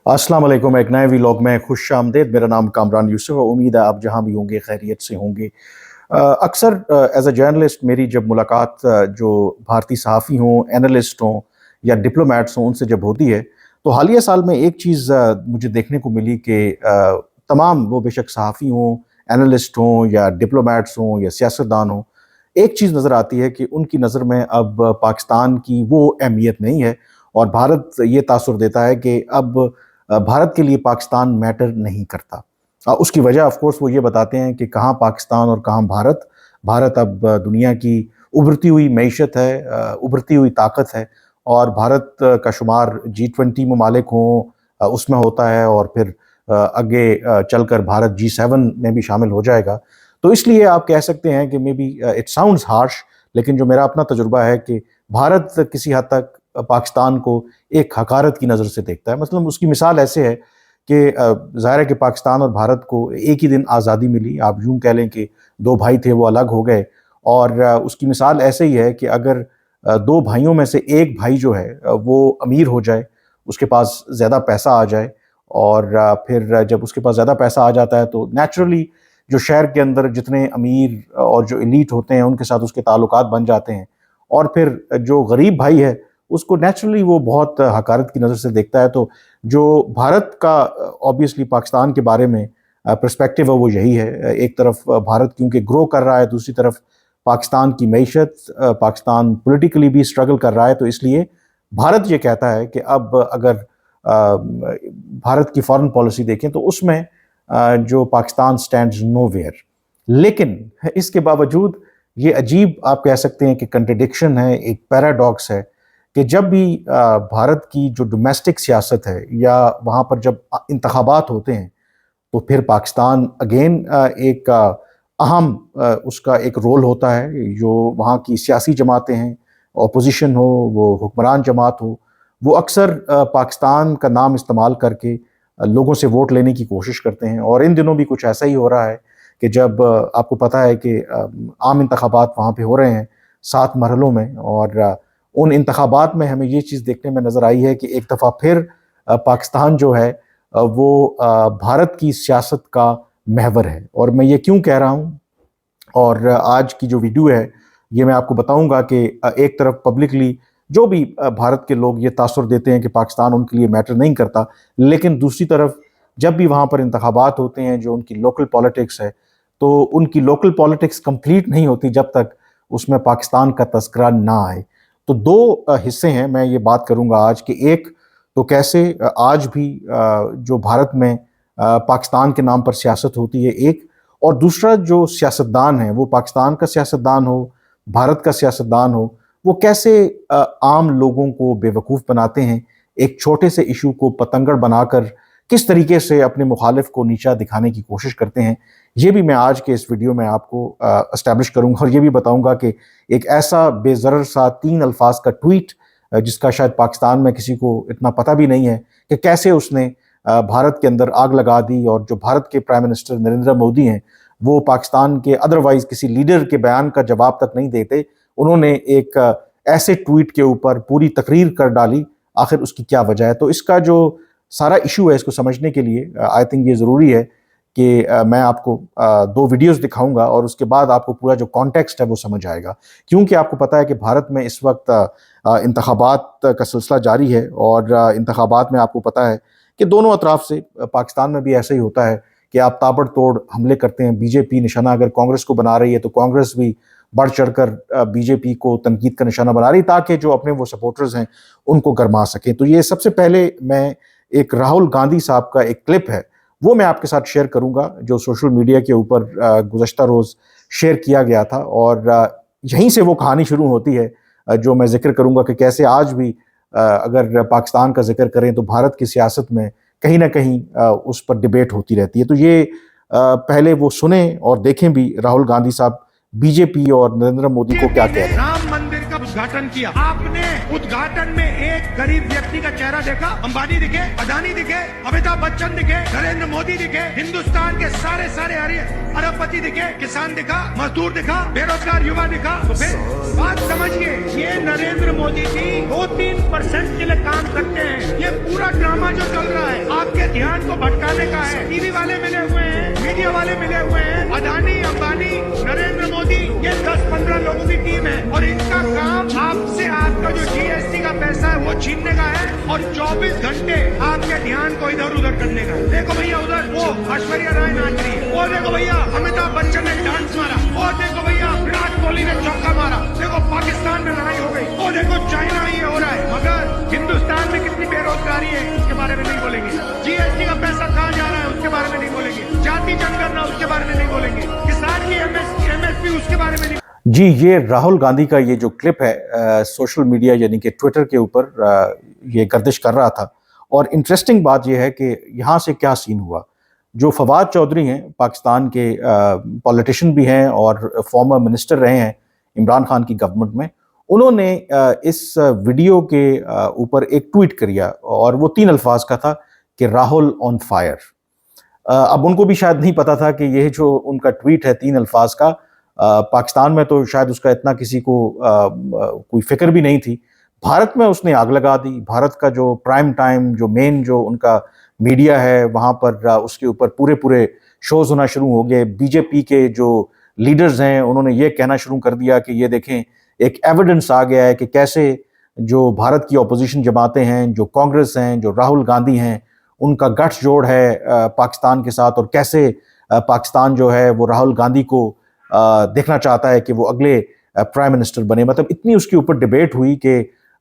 अस्सलाम वालेकुम। एक नए व्लॉग में खुश आमदेद। मेरा नाम कामरान यूसुफ है। उम्मीद है आप जहाँ भी होंगे खैरियत से होंगे। अक्सर एज अ जर्नलिस्ट मेरी जब मुलाकात जो भारतीय सहाफ़ी हों, एनालिस्ट हों या डिप्लोमेट्स हों उनसे जब होती है तो हालिया साल में एक चीज़ मुझे देखने को मिली कि तमाम वो बेशक सहाफ़ी हों, एनालिस्ट हों या डिप्लोमेट्स हों या सियासतदान हों, एक चीज़ नज़र आती है कि उनकी नज़र में अब पाकिस्तान की वो अहमियत नहीं है और भारत ये तासुर देता है कि अब भारत के लिए पाकिस्तान मैटर नहीं करता। उसकी वजह ऑफ कोर्स वो ये बताते हैं कि कहाँ पाकिस्तान और कहाँ भारत। भारत अब दुनिया की उभरती हुई मईशत है, उभरती हुई ताकत है और भारत का शुमार G20 ममालिक हों उसमें होता है और फिर आगे चलकर भारत G7 में भी शामिल हो जाएगा। तो इसलिए आप कह सकते हैं कि may be it sounds harsh, लेकिन जो मेरा अपना तजुर्बा है कि भारत किसी हद तक पाकिस्तान को एक हकारत की नज़र से देखता है। मतलब उसकी मिसाल ऐसे है कि ज़ाहिर है कि पाकिस्तान और भारत को एक ही दिन आज़ादी मिली। आप यूँ कह लें कि दो भाई थे वो अलग हो गए और उसकी मिसाल ऐसे ही है कि अगर दो भाइयों में से एक भाई जो है वो अमीर हो जाए, उसके पास ज़्यादा पैसा आ जाए और फिर जब उसके पास ज़्यादा पैसा आ जाता है तो नेचुरली जो शहर के अंदर जितने अमीर और जो एलीट होते हैं उनके साथ उसके ताल्लुकात बन जाते हैं और फिर जो गरीब भाई है उसको नेचुरली वो बहुत हकारत की नज़र से देखता है। तो जो भारत का ऑब्वियसली पाकिस्तान के बारे में पर्सपेक्टिव है वो यही है। एक तरफ भारत क्योंकि ग्रो कर रहा है, दूसरी तरफ पाकिस्तान की मईशत, पाकिस्तान पॉलिटिकली भी स्ट्रगल कर रहा है, तो इसलिए भारत ये कहता है कि अब अगर भारत की फॉरेन पॉलिसी देखें तो उसमें जो पाकिस्तान स्टैंड्स नोवेयर। लेकिन इसके बावजूद ये अजीब आप कह सकते हैं कि कंट्रडिक्शन है, एक पैराडॉक्स है कि जब भी भारत की जो डोमेस्टिक सियासत है या वहाँ पर जब इंतखाबात होते हैं तो फिर पाकिस्तान अगेन एक अहम उसका एक रोल होता है। जो वहाँ की सियासी जमातें हैं, अपोजिशन हो, वो हुक्मरान जमात हो, वो अक्सर पाकिस्तान का नाम इस्तेमाल करके लोगों से वोट लेने की कोशिश करते हैं। और इन दिनों भी कुछ ऐसा ही हो रहा है कि जब आपको पता है कि आम इंतखाबात वहाँ पे हो रहे हैं 7 मरहलों में और उन इंतखाबात में हमें ये चीज़ देखने में नज़र आई है कि एक दफ़ा फिर पाकिस्तान जो है वो भारत की सियासत का महवर है। और मैं ये क्यों कह रहा हूँ और आज की जो वीडियो है ये मैं आपको बताऊंगा कि एक तरफ पब्लिकली जो भी भारत के लोग ये तासुर देते हैं कि पाकिस्तान उनके लिए मैटर नहीं करता, लेकिन दूसरी तरफ जब भी वहाँ पर इंतखाबात होते हैं जो उनकी लोकल पॉलिटिक्स है तो उनकी लोकल पॉलिटिक्स कंप्लीट नहीं होती जब तक उसमें पाकिस्तान का तस्करा ना आए। तो दो हिस्से हैं, मैं ये बात करूंगा आज कि एक तो कैसे आज भी जो भारत में पाकिस्तान के नाम पर सियासत होती है एक, और दूसरा जो सियासतदान है वो पाकिस्तान का सियासतदान हो, भारत का सियासतदान हो, वो कैसे आम लोगों को बेवकूफ़ बनाते हैं, एक छोटे से इशू को पतंगड़ बनाकर किस तरीके से अपने मुखालिफ को नीचा दिखाने की कोशिश करते हैं। ये भी मैं आज के इस वीडियो में आपको एस्टैब्लिश करूंगा और ये भी बताऊंगा कि एक ऐसा बेज़रर सा 3 अल्फाज का ट्वीट जिसका शायद पाकिस्तान में किसी को इतना पता भी नहीं है कि कैसे उसने भारत के अंदर आग लगा दी। और जो भारत के प्राइम मिनिस्टर नरेंद्र मोदी हैं वो पाकिस्तान के अदरवाइज किसी लीडर के बयान का जवाब तक नहीं देते, उन्होंने एक ऐसे ट्वीट के ऊपर पूरी तकरीर कर डाली। आखिर उसकी क्या वजह है? तो इसका जो सारा इशू है इसको समझने के लिए आई थिंक ये ज़रूरी है कि मैं आपको 2 वीडियोस दिखाऊंगा और उसके बाद आपको पूरा जो कॉन्टेक्स्ट है वो समझ आएगा। क्योंकि आपको पता है कि भारत में इस वक्त इंतखाबात का सिलसिला जारी है और इंतखाबात में आपको पता है कि दोनों अतराफ से, पाकिस्तान में भी ऐसा ही होता है कि आप ताबड़तोड़ हमले करते हैं। बीजेपी निशाना अगर कांग्रेस को बना रही है तो कांग्रेस भी बढ़ चढ़कर बीजेपी को तनकीद का निशाना बना रही ताकि जो अपने वो सपोर्टर्स हैं उनको गरमा सकें। तो ये सबसे पहले मैं एक राहुल गांधी साहब का एक क्लिप है वो मैं आपके साथ शेयर करूंगा जो सोशल मीडिया के ऊपर गुज़श्ता रोज़ शेयर किया गया था और यहीं से वो कहानी शुरू होती है जो मैं जिक्र करूंगा कि कैसे आज भी अगर पाकिस्तान का जिक्र करें तो भारत की सियासत में कहीं ना कहीं उस पर डिबेट होती रहती है। तो ये पहले वो सुने और देखें भी राहुल गांधी साहब बीजेपी और नरेंद्र मोदी को क्या कह रहे हैं। राम मंदिर का उद्घाटन किया आपने, उद्घाटन में एक गरीब व्यक्ति का चेहरा देखा? अंबानी दिखे, अदानी दिखे, अमिताभ बच्चन दिखे, नरेंद्र मोदी दिखे, हिंदुस्तान के सारे अरबपति दिखे, किसान दिखा, मजदूर दिखा, बेरोजगार युवा दिखा? तो फिर बात समझिए, ये नरेंद्र मोदी जी 2-3% के लिए काम करते हैं। ये पूरा ड्रामा जो चल रहा है ध्यान को भटकाने का है। टीवी वाले मिले हुए हैं, मीडिया वाले मिले हुए हैं, अदानी, अंबानी, नरेंद्र मोदी, ये 10-15 लोगों की टीम है और इनका काम आपसे आपका जो जीएसटी का पैसा है वो छीनने का है और 24 घंटे आपके ध्यान को इधर उधर करने का है। देखो भैया उधर वो ऐश्वर्या राय नाच रही है, वो देखो भैया अमिताभ बच्चन ने डांस मारा, वो देखो भैया विराट कोहली ने चौका मारा, देखो पाकिस्तान में लड़ाई हो गई, वो देखो चाइना ये हो रहा है। मगर हिंदुस्तान में कितनी बेरोजगारी है उसके बारे में नहीं बोलेंगे, जीएसटी का पैसा कहाँ जा रहा है उसके बारे में नहीं बोलेंगे, जाति जनगणना उसके बारे में नहीं बोलेंगे, किसान की एमएसपी उसके बारे में नहीं। जी, ये राहुल गांधी का ये जो क्लिप है सोशल मीडिया यानी कि ट्विटर के ऊपर ये गर्दिश कर रहा था। और इंटरेस्टिंग बात ये है कि यहाँ से क्या सीन हुआ। जो फवाद चौधरी हैं, पाकिस्तान के पॉलिटिशियन भी हैं और फॉर्मर मिनिस्टर रहे हैं इमरान खान की गवर्नमेंट में, उन्होंने इस वीडियो के ऊपर एक ट्वीट किया और वो 3 अल्फाज का था कि राहुल ऑन फायर। अब उनको भी शायद नहीं पता था कि ये जो उनका ट्वीट है 3 अल्फाज का, पाकिस्तान में तो शायद उसका इतना किसी को कोई फिक्र भी नहीं थी। भारत में उसने आग लगा दी। भारत का जो प्राइम टाइम जो मेन जो उनका मीडिया है वहाँ पर उसके ऊपर पूरे पूरे शोज होना शुरू हो गए। बीजेपी के जो लीडर्स हैं उन्होंने ये कहना शुरू कर दिया कि ये देखें एक एविडेंस आ गया है कि कैसे जो भारत की ऑपोजिशन जमातें हैं, जो कांग्रेस हैं, जो राहुल गांधी हैं, उनका गठजोड़ है पाकिस्तान के साथ और कैसे पाकिस्तान जो है वो राहुल गांधी को देखना चाहता है कि वो अगले प्राइम मिनिस्टर बने। मतलब इतनी उसके ऊपर डिबेट हुई कि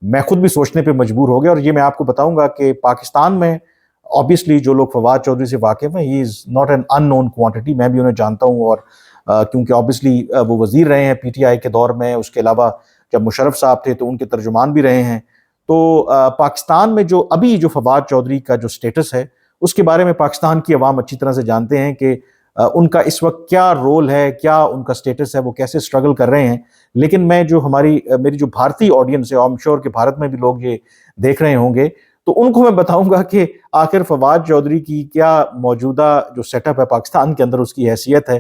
मैं खुद भी सोचने पे मजबूर हो गया। और ये मैं आपको बताऊंगा कि पाकिस्तान में ऑब्वियसली जो लोग फवाद चौधरी से वाकिफ हैं, he is not an unknown quantity. मैं भी उन्हें जानता हूँ और क्योंकि ऑब्वियसली वो वजीर रहे हैं पीटीआई के दौर में, उसके अलावा जब मुशर्रफ साहब थे तो उनके तर्जुमान भी रहे हैं। तो पाकिस्तान में जो अभी जो फवाद चौधरी का जो स्टेटस है उसके बारे में पाकिस्तान की अवाम अच्छी तरह से जानते हैं कि उनका इस वक्त क्या रोल है, क्या उनका स्टेटस है, वो कैसे स्ट्रगल कर रहे हैं। लेकिन मैं जो मेरी जो भारतीय ऑडियंस है, आई एम श्योर कि भारत में भी लोग ये देख रहे होंगे, तो उनको मैं बताऊंगा कि आखिर फवाद चौधरी की क्या मौजूदा जो सेटअप है पाकिस्तान के अंदर, उसकी हैसियत है,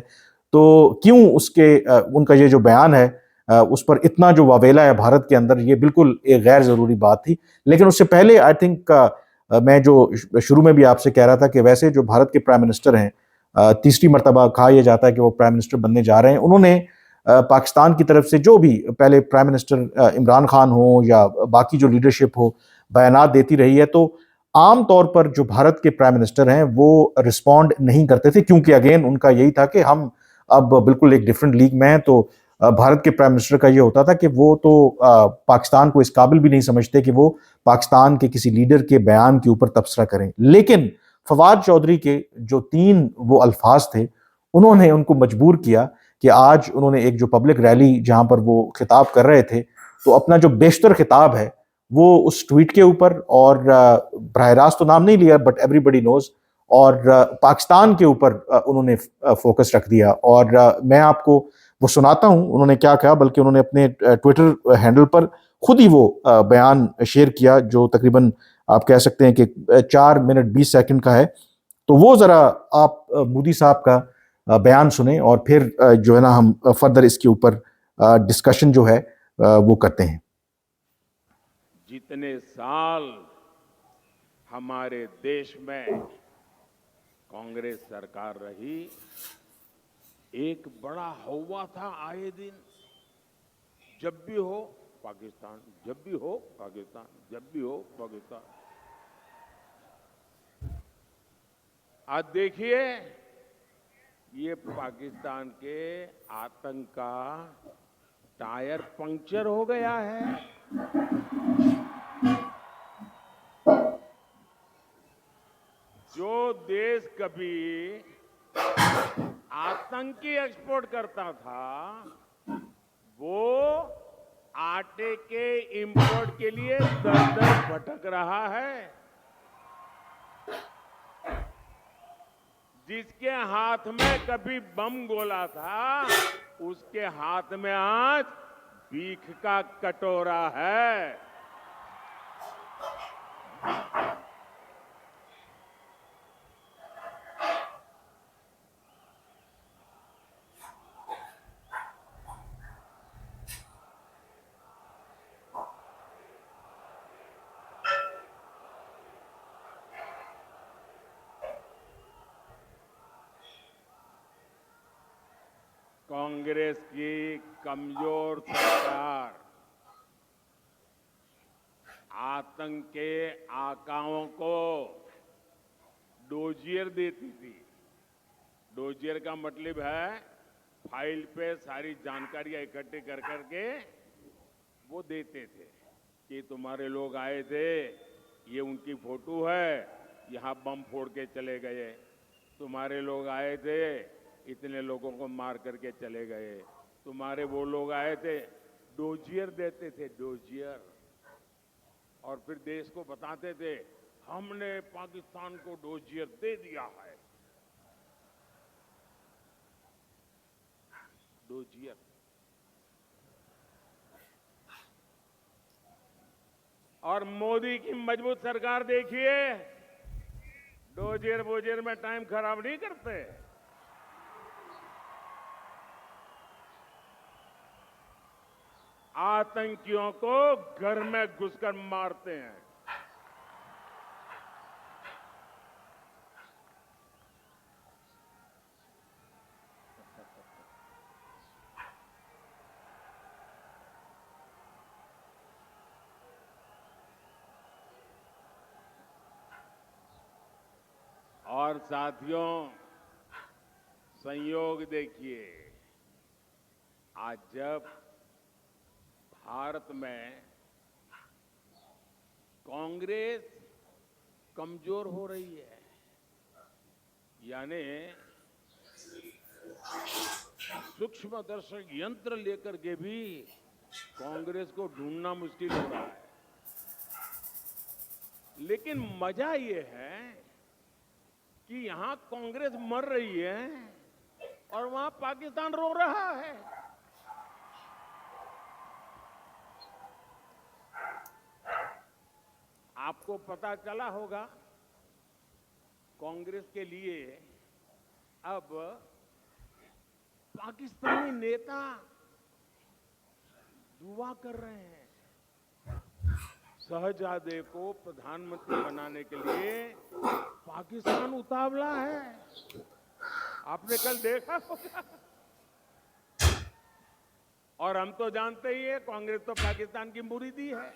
तो क्यों उनका ये जो बयान है उस पर इतना जो वावेला है भारत के अंदर, ये बिल्कुल एक गैर ज़रूरी बात थी। लेकिन उससे पहले आई थिंक मैं जो शुरू में भी आपसे कह रहा था कि वैसे जो भारत के प्राइम मिनिस्टर हैं, तीसरी मर्तबा कहा यह जाता है कि वो प्राइम मिनिस्टर बनने जा रहे हैं, उन्होंने पाकिस्तान की तरफ से जो भी पहले प्राइम मिनिस्टर इमरान खान हो या बाकी जो लीडरशिप हो बयानात देती रही है, तो आम तौर पर जो भारत के प्राइम मिनिस्टर हैं वो रिस्पॉन्ड नहीं करते थे, क्योंकि अगेन उनका यही था कि हम अब बिल्कुल एक डिफरेंट लीग में हैं। तो भारत के प्राइम मिनिस्टर का ये होता था कि वो तो पाकिस्तान को इस काबिल भी नहीं समझते कि वो पाकिस्तान के किसी लीडर के बयान के ऊपर तबसरा करें। लेकिन फवाद चौधरी के जो 3 वो अल्फाज थे, उन्होंने उनको मजबूर किया कि आज उन्होंने एक जो पब्लिक रैली जहां पर वो खिताब कर रहे थे, तो अपना जो बेशतर खिताब है वो उस ट्वीट के ऊपर, और बराह रास्त तो नाम नहीं लिया बट एवरीबडी नोज, और पाकिस्तान के ऊपर उन्होंने फोकस रख दिया। और मैं आपको वो सुनाता हूं उन्होंने क्या कहा, बल्कि उन्होंने अपने ट्विटर हैंडल पर खुद ही वो बयान शेयर किया जो तकरीबन आप कह सकते हैं कि 4 मिनट 20 सेकंड का है। तो वो जरा आप मोदी साहब का बयान सुने और फिर जो है ना हम फर्दर इसके ऊपर डिस्कशन जो है वो करते हैं। जितने साल हमारे देश में कांग्रेस सरकार रही, एक बड़ा हौवा था आए दिन, जब भी हो पाकिस्तान, जब भी हो पाकिस्तान, जब भी हो पाकिस्तान। आज देखिए ये पाकिस्तान के आतंक का टायर पंक्चर हो गया है। जो देश कभी आतंकी एक्सपोर्ट करता था वो आटे के इंपोर्ट के लिए दर-दर भटक रहा है। जिसके हाथ में कभी बम गोला था उसके हाथ में आज भीख का कटोरा है। कांग्रेस की कमजोर सरकार आतंक के आकाओं को डोजियर देती थी। डोजियर का मतलब है फाइल पे सारी जानकारियां इकट्ठी कर करके वो देते थे कि तुम्हारे लोग आए थे, ये उनकी फोटो है, यहां बम फोड़ के चले गए, तुम्हारे लोग आए थे, इतने लोगों को मार करके चले गए, तुम्हारे वो लोग आए थे। डोजियर देते थे, डोजियर। और फिर देश को बताते थे हमने पाकिस्तान को डोजियर दे दिया है। डोजियर। और मोदी की मजबूत सरकार देखिए, डोजियर बोजियर में टाइम खराब नहीं करते। आतंकियों को घर में घुसकर मारते हैं। और साथियों, संयोग देखिए, आज जब भारत में कांग्रेस कमजोर हो रही है, यानी सूक्ष्मदर्शक यंत्र लेकर के भी कांग्रेस को ढूंढना मुश्किल हो रहा है। लेकिन मजा ये है कि यहां कांग्रेस मर रही है और वहां पाकिस्तान रो रहा है। आपको पता चला होगा, कांग्रेस के लिए अब पाकिस्तानी नेता दुआ कर रहे हैं। शहजादे को प्रधानमंत्री बनाने के लिए पाकिस्तान उतावला है। आपने कल देखा होगा। और हम तो जानते ही है, कांग्रेस तो पाकिस्तान की मुरीदी है।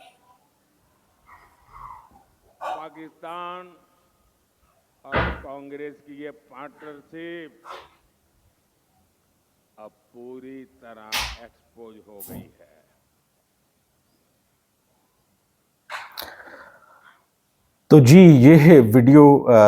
पाकिस्तान और कांग्रेस की ये पार्टनरशिप अब पूरी तरह एक्सपोज हो गई है। तो जी, ये वीडियो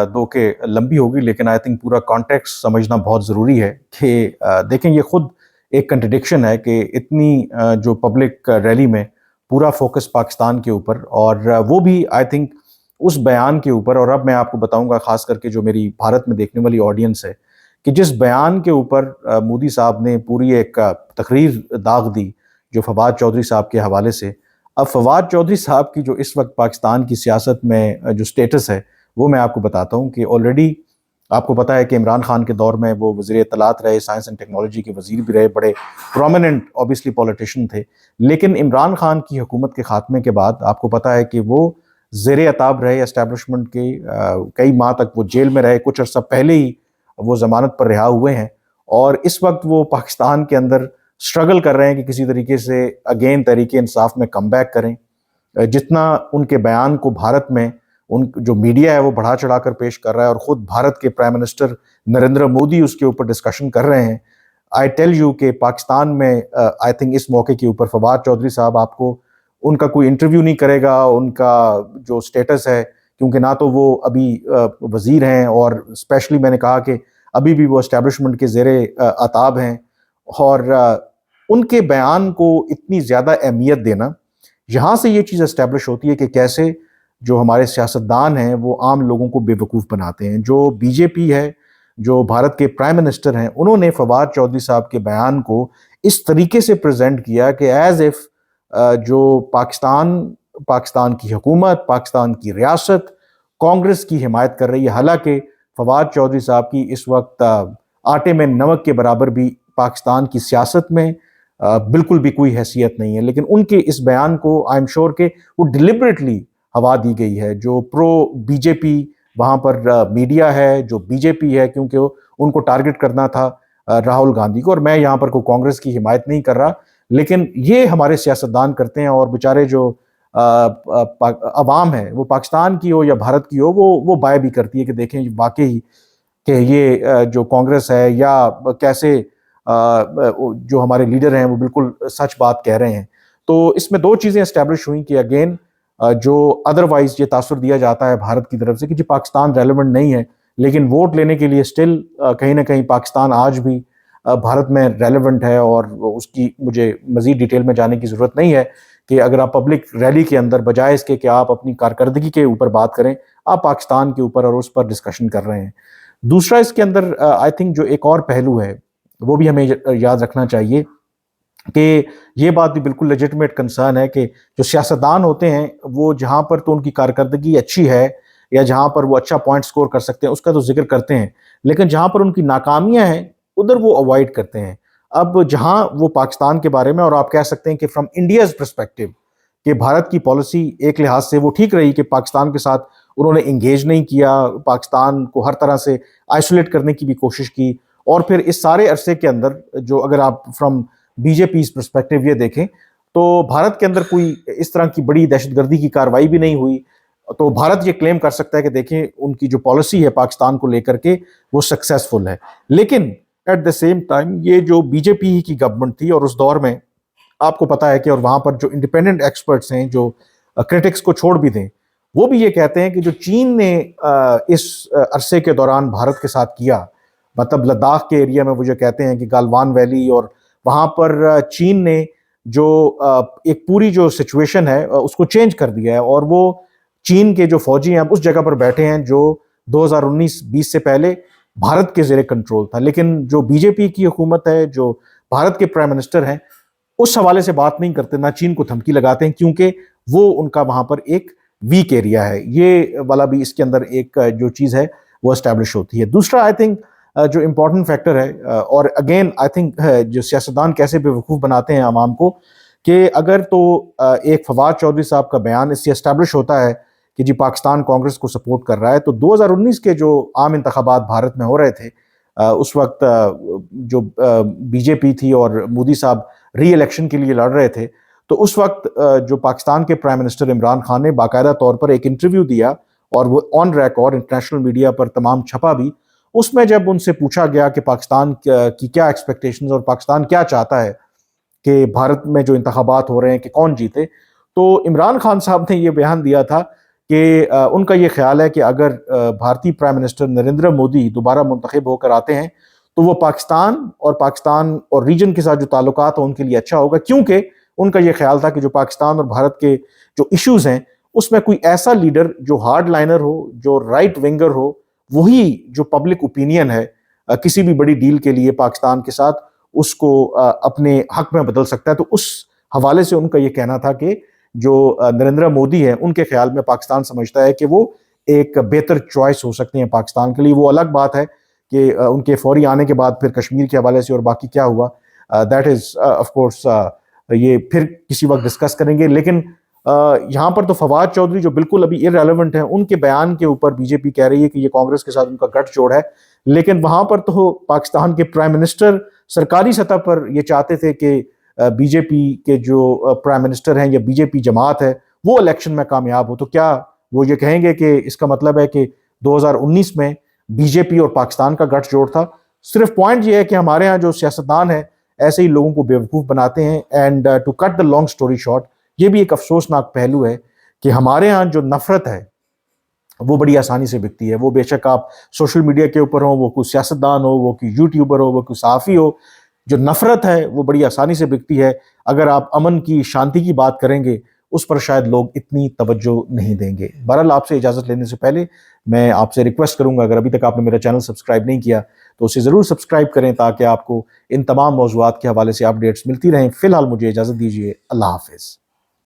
दो के लंबी होगी, लेकिन आई थिंक पूरा कॉन्टेक्स्ट समझना बहुत ज़रूरी है कि देखें, ये खुद एक कंट्रडिक्शन है कि इतनी जो पब्लिक रैली में पूरा फोकस पाकिस्तान के ऊपर, और वो भी आई थिंक उस बयान के ऊपर। और अब मैं आपको बताऊंगा, खास करके जो मेरी भारत में देखने वाली ऑडियंस है, कि जिस बयान के ऊपर मोदी साहब ने पूरी एक तकरीर दाग दी जो फवाद चौधरी साहब के हवाले से। अब फवाद चौधरी साहब की जो इस वक्त पाकिस्तान की सियासत में जो स्टेटस है, वो मैं आपको बताता हूँ कि ऑलरेडी आपको पता है कि इमरान खान के दौर में वो वज़ीर इत्तलात रहे, साइंस एंड टेक्नोलॉजी के वज़ीर भी रहे, बड़े प्रोमिनेंट ऑब्वियसली पॉलिटिशियन थे। लेकिन इमरान खान की हुकूमत के खात्मे के बाद आपको पता है कि वो ज़ेरे अताब रहे एस्टैब्लिशमेंट के, कई माह तक वो जेल में रहे। कुछ अर्सा पहले ही वो ज़मानत पर रिहा हुए हैं और इस वक्त वो पाकिस्तान के अंदर स्ट्रगल कर रहे हैं कि किसी तरीके से अगेन तहरीके इंसाफ में कम बैक करें। जितना उनके बयान को भारत में उन जो मीडिया है वो बढ़ा चढ़ा कर पेश कर रहा है, और ख़ुद भारत के प्राइम मिनिस्टर नरेंद्र मोदी उसके ऊपर डिस्कशन कर रहे हैं। आई टेल यू कि पाकिस्तान में आई थिंक इस मौके के ऊपर फवाद चौधरी साहब आपको उनका कोई इंटरव्यू नहीं करेगा, उनका जो स्टेटस है, क्योंकि ना तो वो अभी वज़ीर हैं, और स्पेशली मैंने कहा कि अभी भी वो एस्टैब्लिशमेंट के ज़ेरे अताब हैं। और उनके बयान को इतनी ज़्यादा अहमियत देना, यहाँ से ये चीज़ एस्टैब्लिश होती है कि कैसे जो हमारे सियासतदान हैं वो आम लोगों को बेवकूफ़ बनाते हैं। जो बीजेपी है, जो भारत के प्राइम मिनिस्टर हैं, उन्होंने फवाद चौधरी साहब के बयान को इस तरीके से प्रेजेंट किया कि एज़ इफ़ जो पाकिस्तान की हुकूमत, पाकिस्तान की रियासत कांग्रेस की हिमायत कर रही है। हालांकि फवाद चौधरी साहब की इस वक्त आटे में नमक के बराबर भी पाकिस्तान की सियासत में बिल्कुल भी कोई हैसियत नहीं है। लेकिन उनके इस बयान को आई एम श्योर कि वो डिलिबरेटली हवा दी गई है। जो प्रो बीजेपी वहाँ पर मीडिया है, जो बीजेपी है, क्योंकि उनको टारगेट करना था, राहुल गांधी को। और मैं यहाँ पर कोई कांग्रेस की हिमायत नहीं कर रहा, लेकिन ये हमारे सियासतदान करते हैं, और बेचारे जो अवाम है, वो पाकिस्तान की हो या भारत की हो, वो बाय भी करती है कि देखें वाकई कि ये जो कांग्रेस है या कैसे जो हमारे लीडर हैं वो बिल्कुल सच बात कह रहे हैं। तो इसमें दो चीज़ें एस्टैब्लिश हुई कि अगेन जो अदरवाइज ये तासुर दिया जाता है भारत की तरफ से कि जी पाकिस्तान रेलेवेंट नहीं है, लेकिन वोट लेने के लिए स्टिल कहीं ना कहीं पाकिस्तान आज भी भारत में रेलेवेंट है। और उसकी मुझे मजीद डिटेल में जाने की ज़रूरत नहीं है कि अगर आप पब्लिक रैली के अंदर बजाय इसके कि आप अपनी कारकर्दगी के ऊपर बात करें, आप पाकिस्तान के ऊपर और उस पर डिस्कशन कर रहे हैं। दूसरा इसके अंदर आई थिंक जो एक और पहलू है वो भी हमें याद रखना चाहिए कि ये बात भी बिल्कुल लेजिटिमेट कंसर्न है कि जो सियासतदान होते हैं वो जहाँ पर तो उनकी कारकर्दगी अच्छी है या जहाँ पर वो अच्छा पॉइंट स्कोर कर सकते हैं उसका तो जिक्र करते हैं, लेकिन जहाँ पर उनकी नाकामियाँ हैं उधर वो अवॉइड करते हैं। अब जहाँ वो पाकिस्तान के बारे में, और आप कह सकते हैं कि फ्रॉम इंडियाज परस्पेक्टिव कि भारत की पॉलिसी एक लिहाज से वो ठीक रही कि पाकिस्तान के साथ उन्होंने इंगेज नहीं किया, पाकिस्तान को हर तरह से आइसोलेट करने की भी कोशिश की। और फिर इस सारे अरसे के अंदर जो अगर आप फ्रॉम बीजेपी परस्पेक्टिव ये देखें तो भारत के अंदर कोई इस तरह की बड़ी दहशतगर्दी की कार्रवाई भी नहीं हुई। तो भारत ये क्लेम कर सकता है कि देखें उनकी जो पॉलिसी है पाकिस्तान को लेकर के वो सक्सेसफुल है। लेकिन एट द सेम टाइम ये जो बीजेपी की गवर्नमेंट थी और उस दौर में आपको पता है कि, और वहां पर जो इंडिपेंडेंट एक्सपर्ट्स हैं जो क्रिटिक्स को छोड़ भी दें, वो भी ये कहते हैं कि जो चीन ने इस अरसे के दौरान भारत के साथ किया, मतलब लद्दाख के एरिया में वो जो कहते हैं कि गालवान वैली, और वहाँ पर चीन ने जो एक पूरी जो सिचुएशन है उसको चेंज कर दिया है। और वो चीन के जो फौजी हैं उस जगह पर बैठे हैं जो 2019-20 से पहले भारत के ज़ेरे कंट्रोल था। लेकिन जो बीजेपी की हुकूमत है, जो भारत के प्राइम मिनिस्टर हैं, उस हवाले से बात नहीं करते, ना चीन को धमकी लगाते हैं, क्योंकि वो उनका वहाँ पर एक वीक एरिया है। ये वाला भी इसके अंदर एक जो चीज़ है वो एस्टैब्लिश होती है। दूसरा आई थिंक जो इम्पोर्टेंट फैक्टर है, और अगेन आई थिंक जो सियासतदान कैसे बेवकूफ़ बनाते हैं आवाम को, कि अगर तो एक फवाद चौधरी साहब का बयान इससे एस्टैब्लिश होता है कि जी पाकिस्तान कांग्रेस को सपोर्ट कर रहा है, तो 2019 के जो आम इंतखाबात भारत में हो रहे थे उस वक्त जो बीजेपी थी और मोदी साहब री इलेक्शन के लिए लड़ रहे थे, तो उस वक्त जो पाकिस्तान के प्राइम मिनिस्टर इमरान खान ने बाकायदा तौर पर एक इंटरव्यू दिया और वो ऑन रिकॉर्ड इंटरनेशनल मीडिया पर तमाम छपा भी। उसमें जब उनसे पूछा गया कि पाकिस्तान की क्या एक्सपेक्टेशंस और पाकिस्तान क्या चाहता है कि भारत में जो इंतखाबात हो रहे हैं कि कौन जीते, तो इमरान खान साहब ने ये बयान दिया था कि उनका ये ख्याल है कि अगर भारतीय प्राइम मिनिस्टर नरेंद्र मोदी दोबारा मुंतखब होकर आते हैं तो वो पाकिस्तान और रीजन के साथ जो ताल्लुकात हैं उनके लिए अच्छा होगा, क्योंकि उनका ये ख्याल था कि जो पाकिस्तान और भारत के जो इश्यूज़ हैं उसमें कोई ऐसा लीडर जो हार्ड लाइनर हो, जो राइट विंगर हो, वही जो पब्लिक ओपिनियन है किसी भी बड़ी डील के लिए पाकिस्तान के साथ उसको अपने हक में बदल सकता है। तो उस हवाले से उनका ये कहना था कि जो नरेंद्र मोदी है उनके ख्याल में पाकिस्तान समझता है कि वो एक बेहतर चॉइस हो सकते हैं पाकिस्तान के लिए। वो अलग बात है कि उनके फौरी आने के बाद फिर कश्मीर के हवाले से और बाकी क्या हुआ, दैट इज़ ऑफ कोर्स ये फिर किसी वक्त डिस्कस करेंगे। लेकिन यहाँ पर तो फवाद चौधरी जो बिल्कुल अभी इररेलेवेंट हैं, उनके बयान के ऊपर बीजेपी कह रही है कि ये कांग्रेस के साथ उनका गठजोड़ है। लेकिन वहाँ पर तो पाकिस्तान के प्राइम मिनिस्टर सरकारी सतह पर ये चाहते थे कि बीजेपी के जो प्राइम मिनिस्टर हैं या बीजेपी जमात है वो इलेक्शन में कामयाब हो। तो क्या वो ये कहेंगे कि इसका मतलब है कि 2019 में बीजेपी और पाकिस्तान का गठजोड़ था? सिर्फ पॉइंट ये है कि हमारे यहाँ जो सियासतदान है ऐसे ही लोगों को बेवकूफ़ बनाते हैं। And to cut the long story short, ये भी एक अफसोसनाक पहलू है कि हमारे यहाँ जो नफरत है वो बड़ी आसानी से बिकती है। वो बेशक आप सोशल मीडिया के ऊपर हो, वो कोई सियासतदान हो, वो कोई यूट्यूबर हो, वो कोई सहाफ़ी हो, जो नफरत है वो बड़ी आसानी से बिकती है। अगर आप अमन की, शांति की बात करेंगे उस पर शायद लोग इतनी तवज्जो नहीं देंगे। बहरहाल आपसे इजाज़त लेने से पहले मैं आपसे रिक्वेस्ट करूंगा, अगर अभी तक आपने मेरा चैनल सब्सक्राइब नहीं किया तो उसे ज़रूर सब्सक्राइब करें ताकि आपको इन तमाम मौज़ूआत के हवाले से अपडेट्स मिलती रहें। फ़िलहाल मुझे इजाज़त दीजिए। अल्लाह हाफ़िज़।